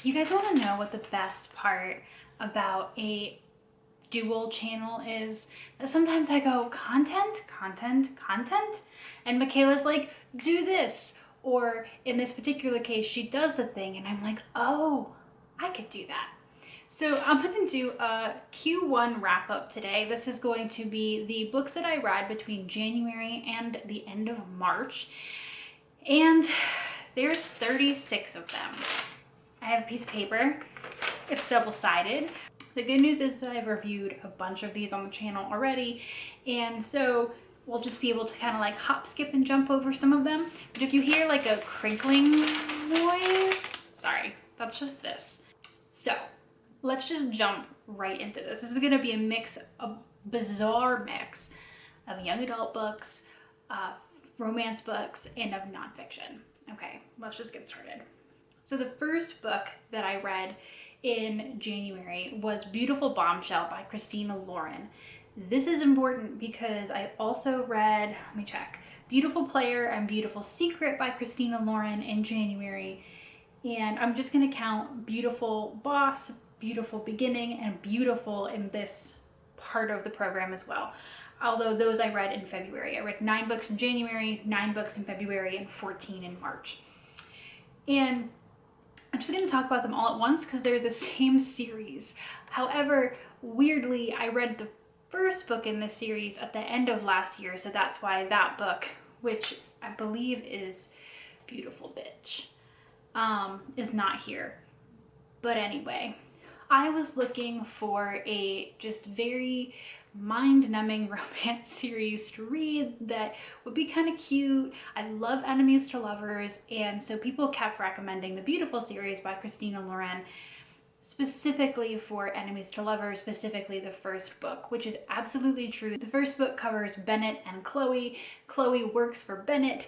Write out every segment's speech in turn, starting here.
You guys want to know what the best part about a dual channel is? That sometimes I go, content, content, content, and Michaela's like, do this. Or in this particular case, she does the thing, and I'm like, oh, I could do that. So I'm going to do a Q1 wrap up today. This is going to be the books that I read between January and the end of March. And there's 36 of them. I have a piece of paper. It's double-sided. The good news is that I've reviewed a bunch of these on the channel already, and so we'll just be able to kind of like hop, skip, and jump over some of them. But if you hear like a crinkling noise, sorry, that's just this. So let's just jump right into this. This is going to be a bizarre mix of young adult books, romance books, and of nonfiction. Okay, let's just get started. So the first book that I read in January was Beautiful Bombshell by Christina Lauren. This is important because I also read, let me check, Beautiful Player and Beautiful Secret by Christina Lauren in January. And I'm just going to count Beautiful Boss, Beautiful Beginning, and Beautiful in this part of the program as well. Although those I read in February. I read 9 books in January, 9 books in February, and 14 in March. And I'm just going to talk about them all at once because they're the same series. However, weirdly, I read the first book in this series at the end of last year, so that's why that book, which I believe is Beautiful Bitch, is not here. But anyway, I was looking for a just very mind-numbing romance series to read that would be kind of cute. I love enemies to lovers, and so people kept recommending the Beautiful series by Christina Lauren, specifically for enemies to lovers, specifically the first book, which is absolutely true. The first book covers Bennett and Chloe. Chloe works for Bennett.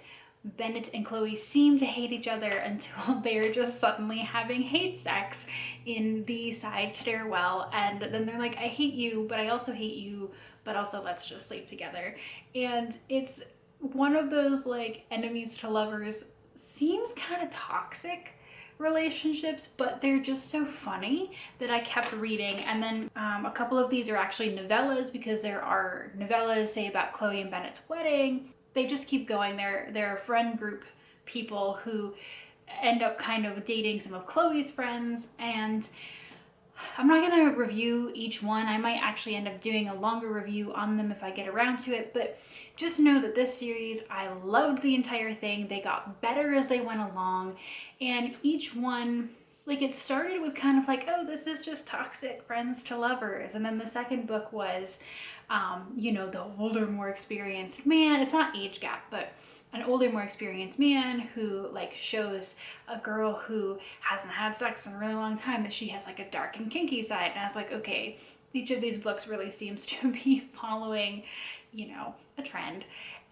Bennett and Chloe seem to hate each other until they're just suddenly having hate sex in the side stairwell, and then they're like, I hate you, but I also hate you, but also let's just sleep together. And it's one of those like enemies to lovers, seems kind of toxic relationships, but they're just so funny that I kept reading. And then a couple of these are actually novellas, because there are novellas, say, about Chloe and Bennett's wedding. They just keep going. They're a friend group people who end up kind of dating some of Chloe's friends, and I'm not going to review each one. I might actually end up doing a longer review on them if I get around to it, but just know that this series, I loved the entire thing. They got better as they went along, and each one, like, it started with kind of like, oh, this is just toxic friends to lovers, and then the second book was you know, the older, more experienced man. It's not age gap, but an older, more experienced man who like shows a girl who hasn't had sex in a really long time that she has like a dark and kinky side. And I was like, okay, each of these books really seems to be following, you know, a trend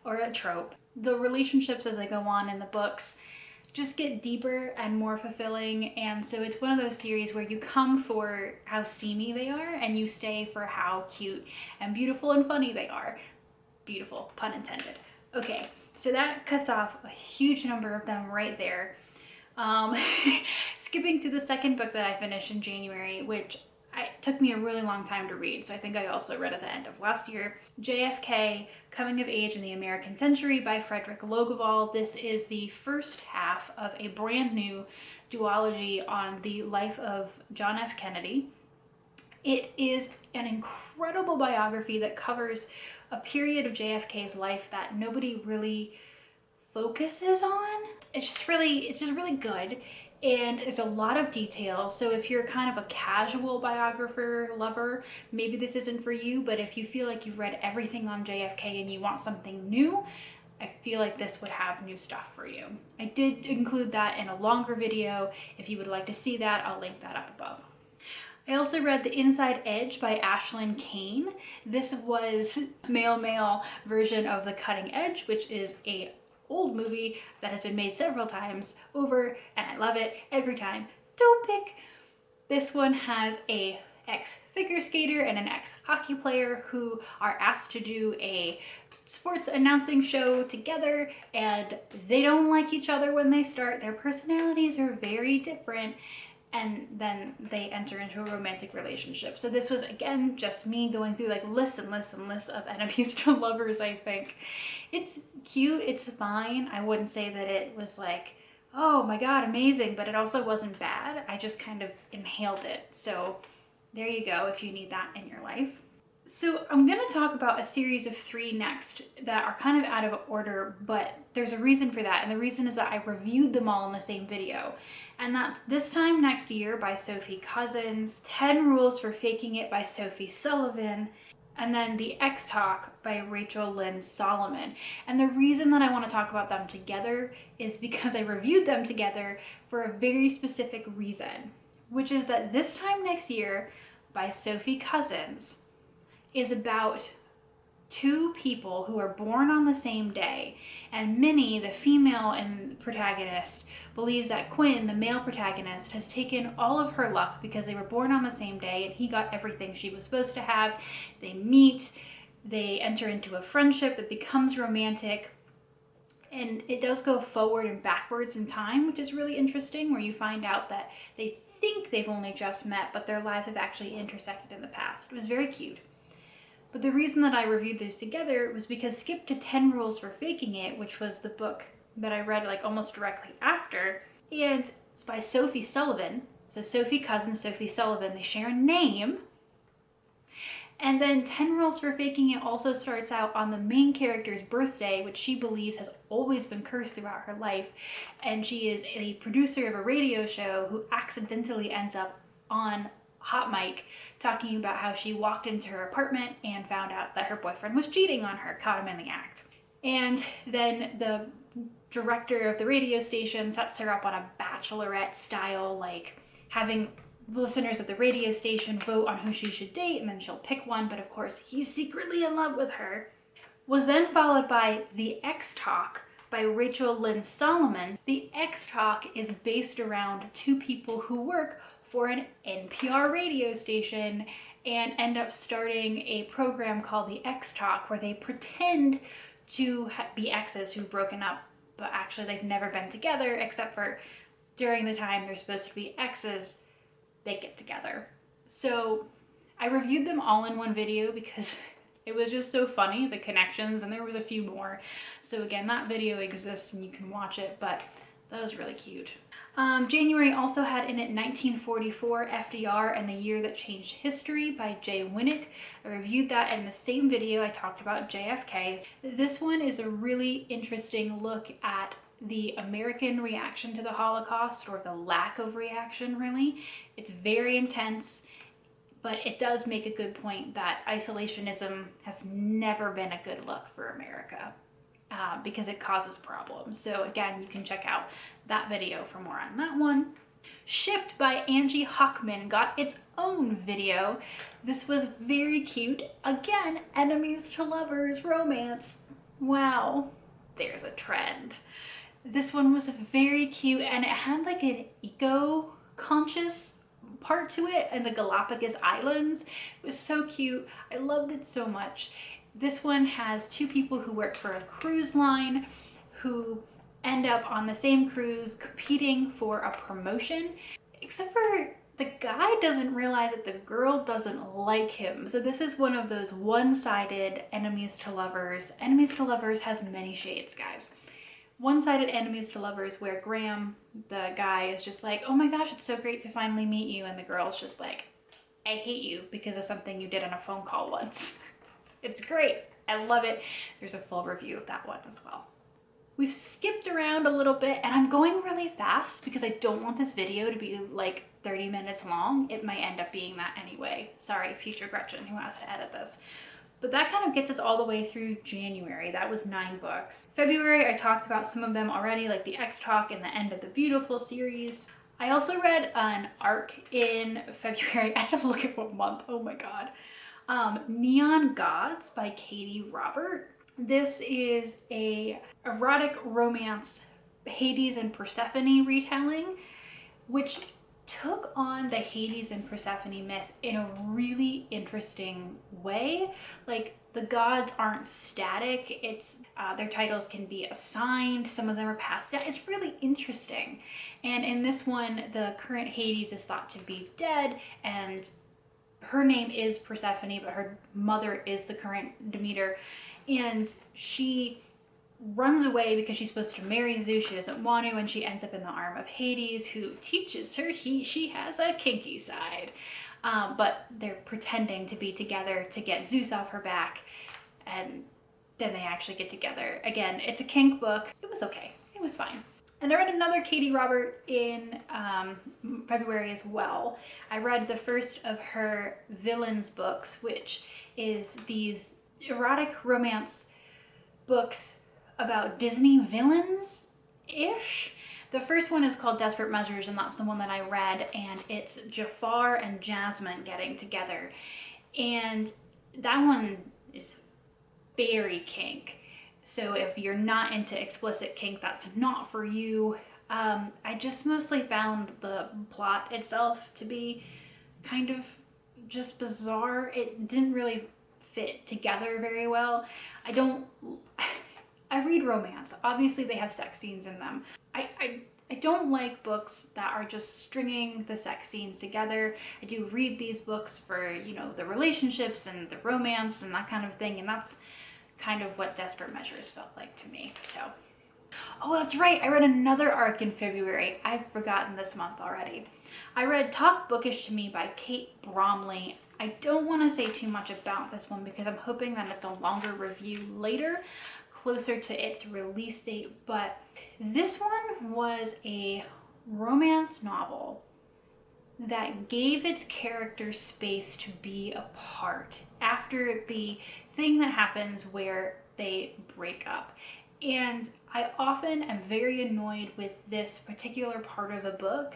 or a trope. The relationships as they go on in the books just get deeper and more fulfilling, and so it's one of those series where you come for how steamy they are and you stay for how cute and beautiful and funny they are. Beautiful, pun intended. Okay, so that cuts off a huge number of them right there. Skipping to the second book that I finished in January, which took me a really long time to read, so I think I also read at the end of last year. JFK, Coming of Age in the American Century by Frederick Logevall. This is the first half of a brand new duology on the life of John F. Kennedy. It is an incredible biography that covers a period of JFK's life that nobody really focuses on. It's just really good. And it's a lot of detail, so if you're kind of a casual biographer lover, maybe this isn't for you, but if you feel like you've read everything on JFK and you want something new, I feel like this would have new stuff for you. I did include that in a longer video. If you would like to see that, I'll link that up above. I also read The Inside Edge by Ashlyn Kane. This was male version of The Cutting Edge, which is a old movie that has been made several times over, and I love it every time. Don't pick. This one has a ex-figure skater and an ex-hockey player who are asked to do a sports announcing show together, and they don't like each other when they start. Their personalities are very different, and then they enter into a romantic relationship. So this was, again, just me going through like lists and lists and lists of enemies to lovers, I think. It's cute, it's fine. I wouldn't say that it was like, oh my god, amazing, but it also wasn't bad. I just kind of inhaled it. So there you go if you need that in your life. So I'm going to talk about a series of 3 next that are kind of out of order, but there's a reason for that. And the reason is that I reviewed them all in the same video. And that's This Time Next Year by Sophie Cousins, 10 Rules for Faking It by Sophie Sullivan, and then The X Talk by Rachel Lynn Solomon. And the reason that I want to talk about them together is because I reviewed them together for a very specific reason, which is that This Time Next Year by Sophie Cousins is about 2 people who are born on the same day, and Minnie, the female and protagonist, believes that Quinn, the male protagonist, has taken all of her luck because they were born on the same day and he got everything she was supposed to have. They meet, they enter into a friendship that becomes romantic, and it does go forward and backwards in time, which is really interesting, where you find out that they think they've only just met, but their lives have actually intersected in the past. It was very cute. But the reason that I reviewed these together was because skip to 10 Rules for Faking It, which was the book that I read like almost directly after, and it's by Sophie Sullivan. So Sophie Cousins, Sophie Sullivan, they share a name. And then 10 Rules for Faking It also starts out on the main character's birthday, which she believes has always been cursed throughout her life. And she is a producer of a radio show who accidentally ends up on hot mic talking about how she walked into her apartment and found out that her boyfriend was cheating on her, caught him in the act. And then the director of the radio station sets her up on a bachelorette style, like having listeners of the radio station vote on who she should date, and then she'll pick one, but of course he's secretly in love with her. Was then followed by The X Talk by Rachel Lynn Solomon. The X Talk is based around 2 people who work for an NPR radio station and end up starting a program called The X Talk, where they pretend to be exes who've broken up, but actually they've never been together, except for during the time they're supposed to be exes, they get together. So I reviewed them all in one video because it was just so funny, the connections, and there was a few more. So again, that video exists and you can watch it, but that was really cute. January also had in it 1944, FDR and the Year That Changed History by Jay Winnick. I reviewed that in the same video I talked about JFK. This one is a really interesting look at the American reaction to the Holocaust, or the lack of reaction, really. It's very intense, but it does make a good point that isolationism has never been a good look for America. Because it causes problems. So again, you can check out that video for more on that one. Shipped by Angie Hockman got its own video. This was very cute. Again, enemies to lovers romance. Wow, there's a trend. This one was very cute, and it had like an eco-conscious part to it, and the Galapagos Islands. It was so cute. I loved it so much. This one has 2 people who work for a cruise line who end up on the same cruise competing for a promotion, except for the guy doesn't realize that the girl doesn't like him. So this is one of those one-sided enemies to lovers. Enemies to lovers has many shades, guys. One-sided enemies to lovers where Graham, the guy, is just like, oh my gosh, it's so great to finally meet you, and the girl's just like, I hate you because of something you did on a phone call once. It's great. I love it. There's a full review of that one as well. We've skipped around a little bit, and I'm going really fast because I don't want this video to be like 30 minutes long. It might end up being that anyway. Sorry, future Gretchen who has to edit this. But that kind of gets us all the way through January. That was 9 books. February, I talked about some of them already, like the X Talk and the End of the Beautiful series. I also read an arc in February. I have to look at what month. Oh my God. Neon Gods by Katie Robert. This is a erotic romance Hades and Persephone retelling, which took on the Hades and Persephone myth in a really interesting way. Like, the gods aren't static. It's their titles can be assigned. Some of them are passed down. It's really interesting. And in this one, the current Hades is thought to be dead, and her name is Persephone, but her mother is the current Demeter, and she runs away because she's supposed to marry Zeus. She doesn't want to, and she ends up in the arm of Hades, who teaches her she has a kinky side. But they're pretending to be together to get Zeus off her back, and then they actually get together. Again, it's a kink book. It was okay. It was fine. And I read another Katie Robert in February as well. I read the first of her Villains books, which is these erotic romance books about Disney villains-ish. The first one is called Desperate Measures, and that's the one that I read, and it's Jafar and Jasmine getting together. And that one is very kink. So if you're not into explicit kink, that's not for you. I just mostly found the plot itself to be kind of just bizarre. It didn't really fit together very well. I read romance. Obviously they have sex scenes in them. I don't like books that are just stringing the sex scenes together. I do read these books for, you know, the relationships and the romance and that kind of thing, and that's kind of what Desperate Measures felt like to me. So, oh, that's right, I read another arc in February. I've forgotten this month already. I read Talk Bookish to Me by Kate Bromley. I don't want to say too much about this one because I'm hoping that it's a longer review later, closer to its release date, but this one was a romance novel that gave its characters space to be apart after the thing that happens where they break up. And I often am very annoyed with this particular part of a book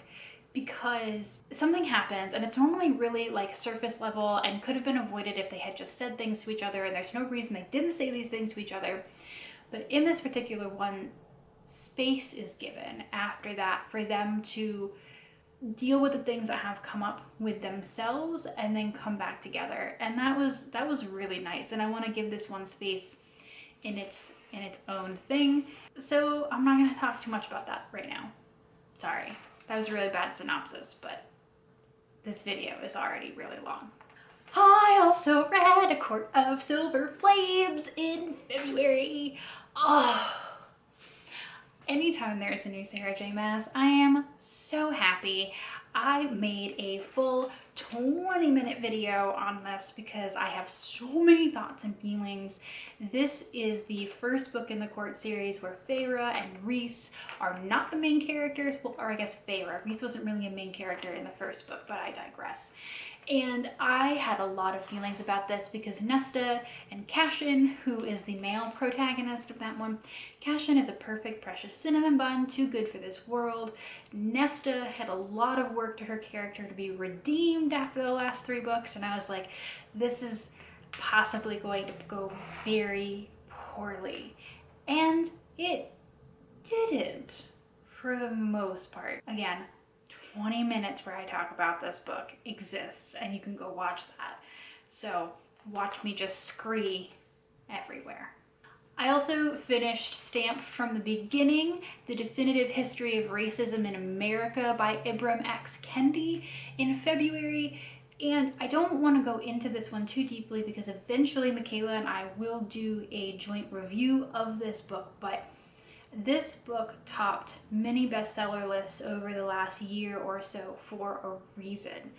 because something happens and it's normally really like surface level and could have been avoided if they had just said things to each other, and there's no reason they didn't say these things to each other. But in this particular one, space is given after that for them to deal with the things that have come up with themselves and then come back together. And that was really nice. And I want to give this one space in its own thing. So I'm not going to talk too much about that right now. Sorry. That was a really bad synopsis, but this video is already really long. I also read A Court of Silver Flames in February. Oh, anytime there's a new Sarah J. Maas, I am so happy. I made a full 20-minute video on this because I have so many thoughts and feelings. This is the first book in the Court series where Feyre and Rhys are not the main characters. Well, or I guess Feyre. Rhys wasn't really a main character in the first book, but I digress. And I had a lot of feelings about this because Nesta and Cashin, who is the male protagonist of that one, Cashin is a perfect precious cinnamon bun, too good for this world. Nesta had a lot of work to her character to be redeemed after the last 3 books, and I was like, this is possibly going to go very poorly. And it didn't, for the most part. Again, 20 minutes where I talk about this book exists, and you can go watch that. So watch me just scree everywhere. I also finished Stamped from the Beginning, The Definitive History of Racism in America by Ibram X. Kendi in February. And I don't want to go into this one too deeply because eventually Michaela and I will do a joint review of this book, but this book topped many bestseller lists over the last year or so for a reason.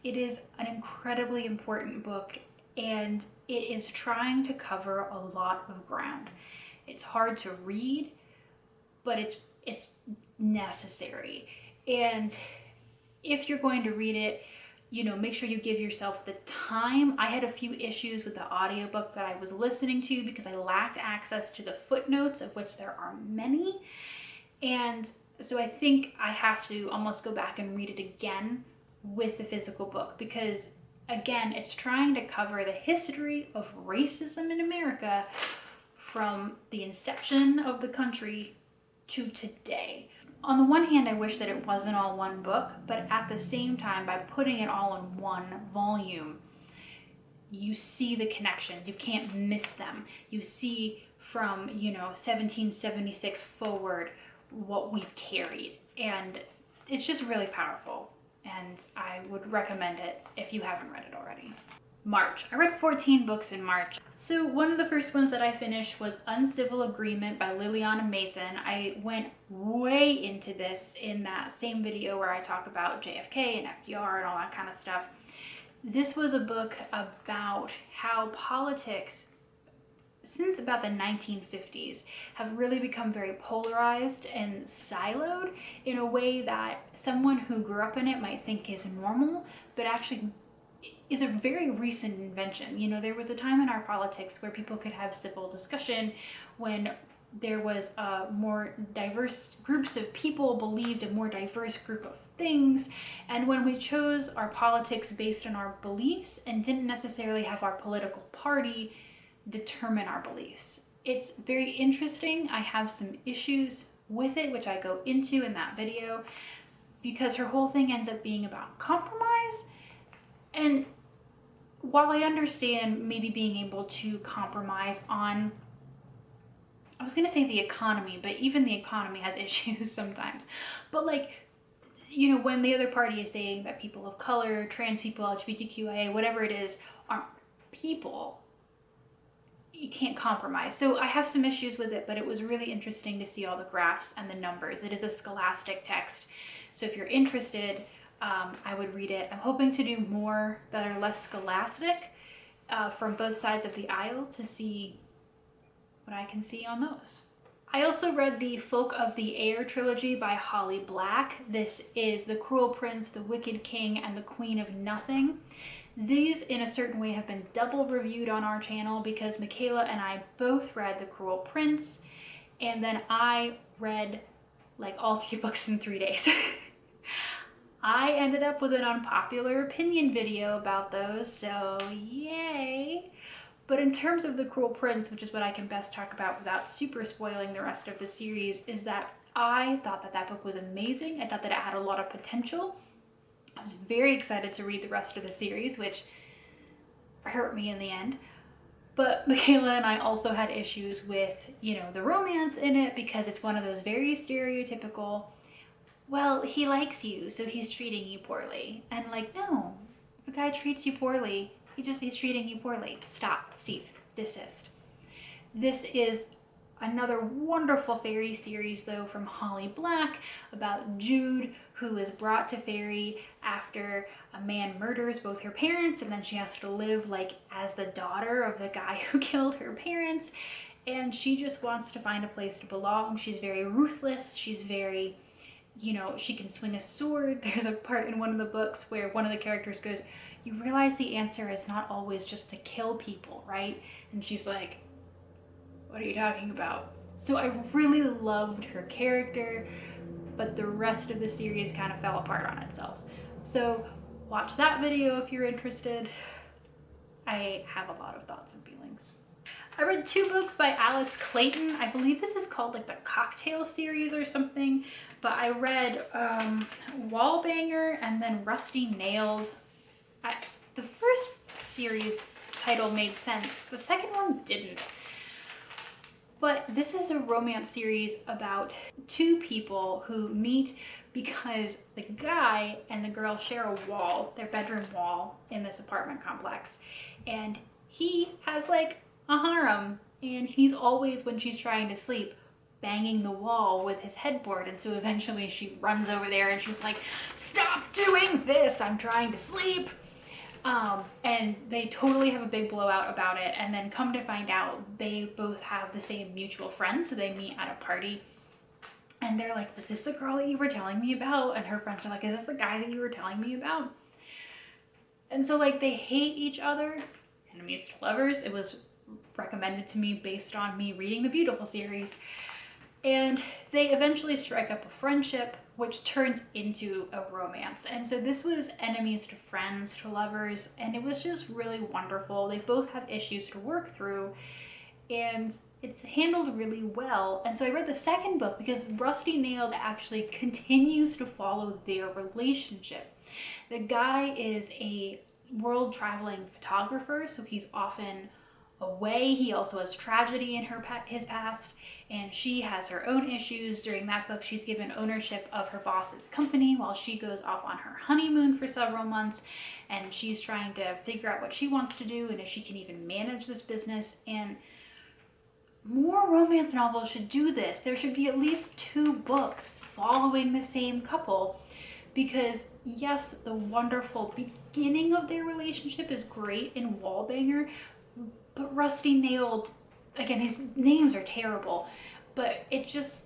It is an incredibly important book, and it is trying to cover a lot of ground. It's hard to read, but it's necessary. And if you're going to read it, you know, make sure you give yourself the time. I had a few issues with the audiobook that I was listening to because I lacked access to the footnotes, of which there are many. And so I think I have to almost go back and read it again with the physical book because, again, it's trying to cover the history of racism in America from the inception of the country to today. on the one hand, I wish that it wasn't all one book, but at the same time, by putting it all in one volume, you see the connections. You can't miss them. You see from, 1776 forward what we've carried. And it's just really powerful. And I would recommend it if you haven't read it already. March. I read 14 books in March. So one of the first ones that I finished was Uncivil Agreement by Liliana Mason. I went way into this in that same video where I talk about JFK and FDR and all that kind of stuff. This was a book about how politics, since about the 1950s, have really become very polarized and siloed in a way that someone who grew up in it might think is normal, but actually is a very recent invention. There was a time in our politics where people could have civil discussion when there was more diverse groups of people believed a more diverse group of things, and when we chose our politics based on our beliefs and didn't necessarily have our political party determine our beliefs. It's very interesting. I have some issues with it, which I go into in that video, because her whole thing ends up being about compromise. And while I understand maybe being able to compromise on, I was going to say the economy, but even the economy has issues sometimes. But when the other party is saying that people of color, trans people, LGBTQIA, whatever it is, aren't people, you can't compromise. So I have some issues with it, but it was really interesting to see all the graphs and the numbers. It is a scholastic text. So if you're interested, I would read it. I'm hoping to do more that are less scholastic from both sides of the aisle to see what I can see on those. I also read the Folk of the Air trilogy by Holly Black. This is The Cruel Prince, The Wicked King, and The Queen of Nothing. These, in a certain way, have been double reviewed on our channel because Michaela and I both read The Cruel Prince, and then I read all 3 books in 3 days. I ended up with an unpopular opinion video about those, so yay! But in terms of The Cruel Prince, which is what I can best talk about without super spoiling the rest of the series, is that I thought that that book was amazing. I thought that it had a lot of potential. I was very excited to read the rest of the series, which hurt me in the end. But Michaela and I also had issues with, the romance in it, because it's one of those very stereotypical, well, he likes you, so he's treating you poorly. And no, if a guy treats you poorly, he's treating you poorly. Stop, cease, desist. This is another wonderful fairy series, though, from Holly Black about Jude, who is brought to fairy after a man murders both her parents, and then she has to live as the daughter of the guy who killed her parents. And she just wants to find a place to belong. She's very ruthless. She's very, she can swing a sword. There's a part in one of the books where one of the characters goes, "You realize the answer is not always just to kill people, right?" And she's like, "What are you talking about?" So I really loved her character, but the rest of the series kind of fell apart on itself. So watch that video if you're interested. I have a lot of thoughts and feelings. I read 2 books by Alice Clayton. I believe this is called the Cocktail series or something, but I read Wallbanger and then Rusty Nailed. The first series title made sense. The second one didn't. But this is a romance series about 2 people who meet because the guy and the girl share a wall, their bedroom wall, in this apartment complex. And he has a harem, and he's always, when she's trying to sleep, banging the wall with his headboard. And so eventually she runs over there and she's like, "Stop doing this, I'm trying to sleep." And they totally have a big blowout about it, and then come to find out they both have the same mutual friend, so they meet at a party, and they're like, "Was this the girl that you were telling me about?" And her friends are like, "Is this the guy that you were telling me about?" And so they hate each other, enemies to lovers. It was recommended to me based on me reading the Beautiful series, and they eventually strike up a friendship, which turns into a romance. And so this was enemies to friends to lovers, and it was just really wonderful. They both have issues to work through, and it's handled really well. And so I read the second book because Rusty Nailed actually continues to follow their relationship. The guy is a world traveling photographer, so he's often away. He also has tragedy in his past, and she has her own issues. During that book, she's given ownership of her boss's company while she goes off on her honeymoon for several months, and she's trying to figure out what she wants to do and if she can even manage this business. And more romance novels should do this. There should be at least 2 books following the same couple, because yes, the wonderful beginning of their relationship is great in Wallbanger, but Rusty Nailed, again, these names are terrible, but it just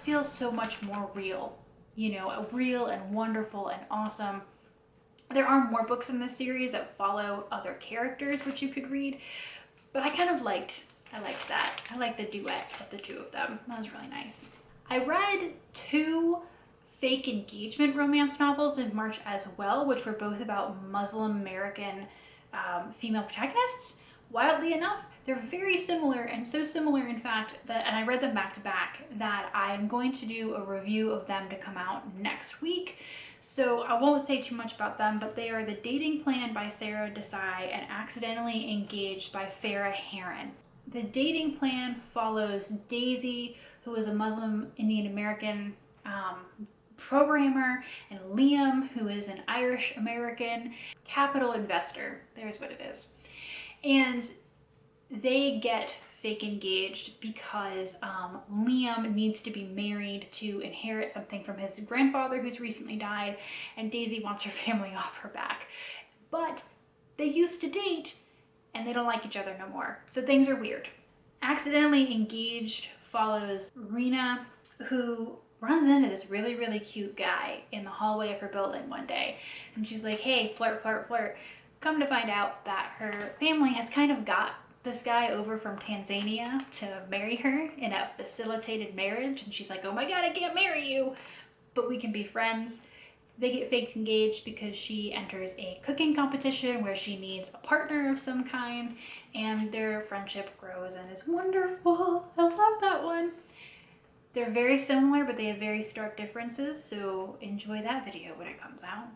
feels so much more real, you know, real and wonderful and awesome. There are more books in this series that follow other characters, which you could read, but I liked that. I liked the duet of the 2 of them. That was really nice. I read 2 fake engagement romance novels in March as well, which were both about Muslim American female protagonists. Wildly enough, they're very similar, and so similar in fact that, and I read them back to back, that I'm going to do a review of them to come out next week. So I won't say too much about them, but they are The Dating Plan by Sarah Desai and Accidentally Engaged by Farah Heron. The Dating Plan follows Daisy, who is a Muslim Indian American programmer, and Liam, who is an Irish American capital investor. There's what it is. And they get fake engaged because Liam needs to be married to inherit something from his grandfather who's recently died, and Daisy wants her family off her back. But they used to date, and they don't like each other no more. So things are weird. Accidentally Engaged follows Rena, who runs into this really, really cute guy in the hallway of her building one day. And she's like, hey, flirt, flirt, flirt. Come to find out that her family has kind of got this guy over from Tanzania to marry her in a facilitated marriage. And she's like, oh my God, I can't marry you, but we can be friends. They get fake engaged because she enters a cooking competition where she needs a partner of some kind, and their friendship grows and is wonderful. I love that one. They're very similar, but they have very stark differences, so enjoy that video when it comes out.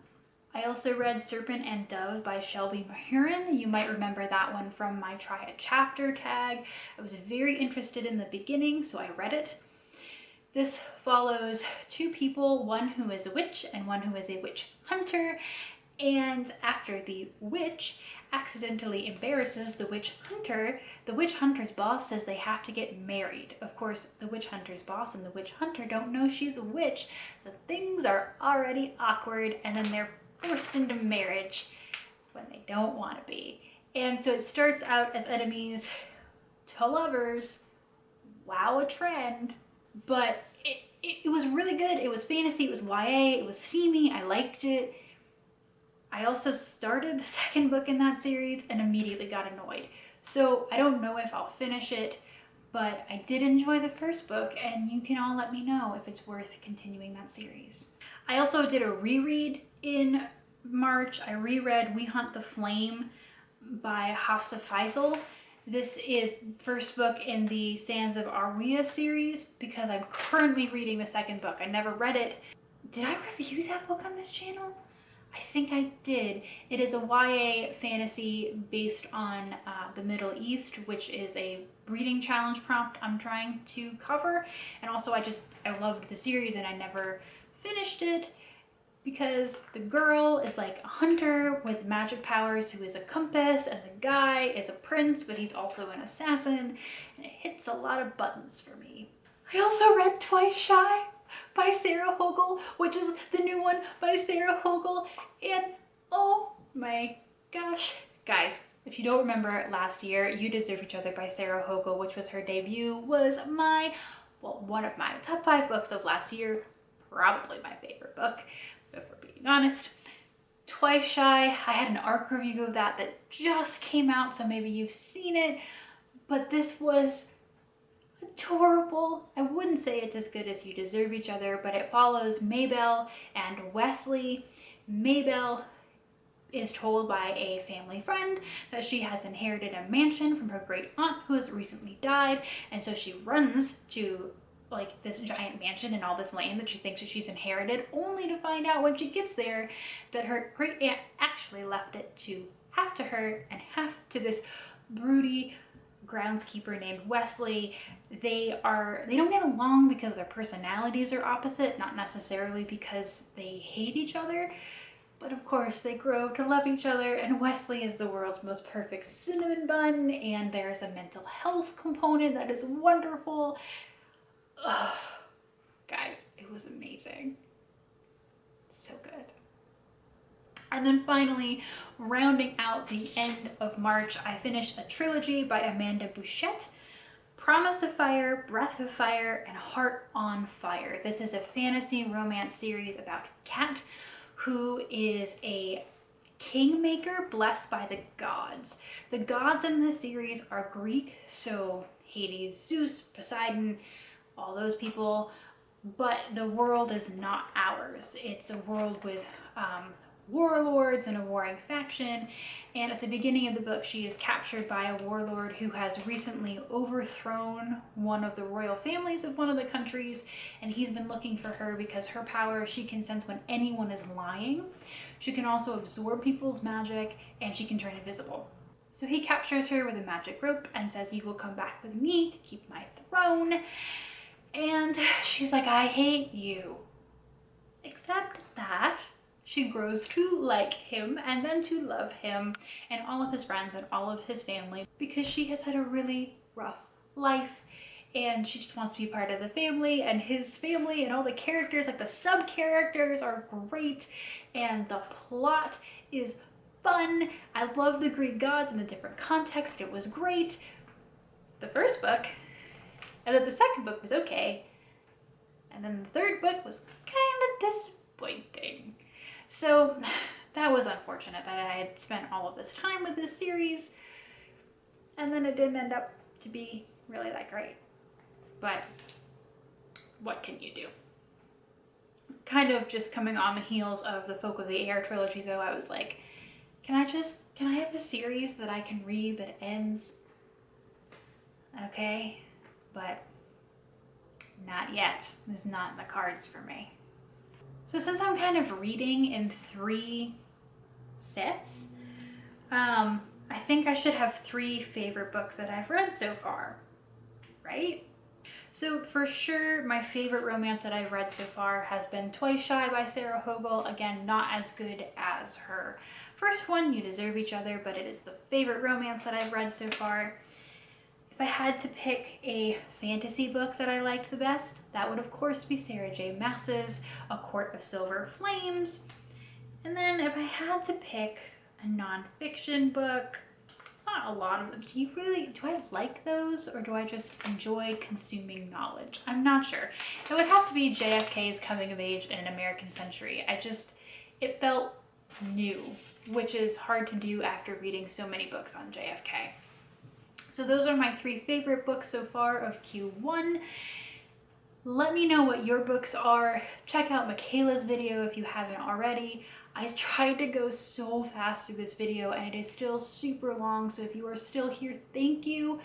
I also read Serpent and Dove by Shelby Mahurin. You might remember that one from my Try a Chapter tag. I was very interested in the beginning, so I read it. This follows 2 people, one who is a witch and one who is a witch hunter. And after the witch accidentally embarrasses the witch hunter's boss says they have to get married. Of course, the witch hunter's boss and the witch hunter don't know she's a witch, so things are already awkward, and then they're forced into marriage when they don't want to be. And so it starts out as enemies to lovers. Wow, a trend. But it was really good. It was fantasy, it was YA, it was steamy, I liked it. I also started the second book in that series and immediately got annoyed. So I don't know if I'll finish it, but I did enjoy the first book, and you can all let me know if it's worth continuing that series. I also did a reread in March. I reread We Hunt the Flame by Hafsa Faisal. This is first book in the Sands of Arwiyah series because I'm currently reading the second book. I never read it. Did I review that book on this channel? I think I did. It is a YA fantasy based on the Middle East, which is a reading challenge prompt I'm trying to cover. And also I loved the series and I never finished it because the girl is like a hunter with magic powers who is a compass, and the guy is a prince, but he's also an assassin, and it hits a lot of buttons for me. I also read Twice Shy by Sarah Hogle, which is the new one by Sarah Hogle, and oh my gosh. Guys, if you don't remember last year, You Deserve Each Other by Sarah Hogle, which was her debut, was one of my top 5 books of last year, probably my favorite book, if we're being honest. Twice Shy, I had an ARC review of that just came out, so maybe you've seen it, but this was adorable. I wouldn't say it's as good as You Deserve Each Other, but it follows Maybelle and Wesley. Maybelle is told by a family friend that she has inherited a mansion from her great aunt who has recently died, and so she runs to like this giant mansion and all this land that she thinks that she's inherited, only to find out when she gets there that her great aunt actually left it to half to her and half to this broody groundskeeper named Wesley. They don't get along because their personalities are opposite, not necessarily because they hate each other, but of course they grow to love each other, and Wesley is the world's most perfect cinnamon bun, and there's a mental health component that is wonderful. Ugh. Guys, it was amazing. So good. And then finally, rounding out the end of March, I finished a trilogy by Amanda Bouchette, Promise of Fire, Breath of Fire, and Heart on Fire. This is a fantasy romance series about Cat, who is a kingmaker blessed by the gods. The gods in this series are Greek, so Hades, Zeus, Poseidon, all those people, but the world is not ours. It's a world with warlords and a warring faction, and at the beginning of the book she is captured by a warlord who has recently overthrown one of the royal families of one of the countries, and he's been looking for her because her power, she can sense when anyone is lying. She can also absorb people's magic, and she can turn invisible. So he captures her with a magic rope and says, "You will come back with me to keep my throne." And she's like, "I hate you." Except that she grows to like him and then to love him and all of his friends and all of his family, because she has had a really rough life and she just wants to be part of the family and his family, and all the characters, like the sub characters, are great and the plot is fun. I love the Greek gods in a different context. It was great. The first book, and then the second book was okay, and then the third book was kind of disappointing. So that was unfortunate that I had spent all of this time with this series and then it didn't end up to be really that great. But what can you do? Kind of just coming on the heels of the Folk of the Air trilogy though, I was like, can I have a series that I can read that ends okay? But not yet. It's not in the cards for me. So since I'm kind of reading in 3 sets, I think I should have 3 favorite books that I've read so far, right? So for sure, my favorite romance that I've read so far has been Twice Shy by Sarah Hogle. Again, not as good as her first one, You Deserve Each Other, but it is the favorite romance that I've read so far. If I had to pick a fantasy book that I liked the best, that would of course be Sarah J. Maas's A Court of Silver Flames. And then if I had to pick a nonfiction book, not a lot of them. Do I like those, or do I just enjoy consuming knowledge? I'm not sure. It would have to be JFK's Coming of Age in an American Century. It felt new, which is hard to do after reading so many books on JFK. So those are my 3 favorite books so far of Q1. Let me know what your books are. Check out Michaela's video if you haven't already. I tried to go so fast through this video and it is still super long, so if you are still here, thank you.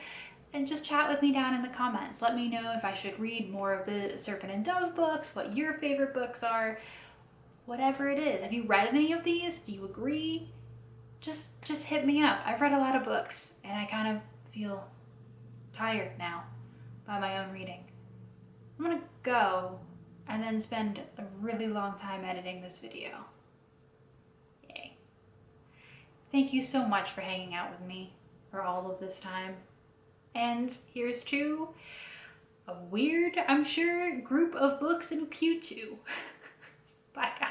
And just chat with me down in the comments. Let me know if I should read more of the Serpent and Dove books, what your favorite books are, whatever it is. Have you read any of these? Do you agree? Just hit me up. I've read a lot of books and I kind of feel tired now by my own reading. I'm gonna go and then spend a really long time editing this video. Yay. Thank you so much for hanging out with me for all of this time. And here's to a weird, I'm sure, group of books in Q2. Bye guys.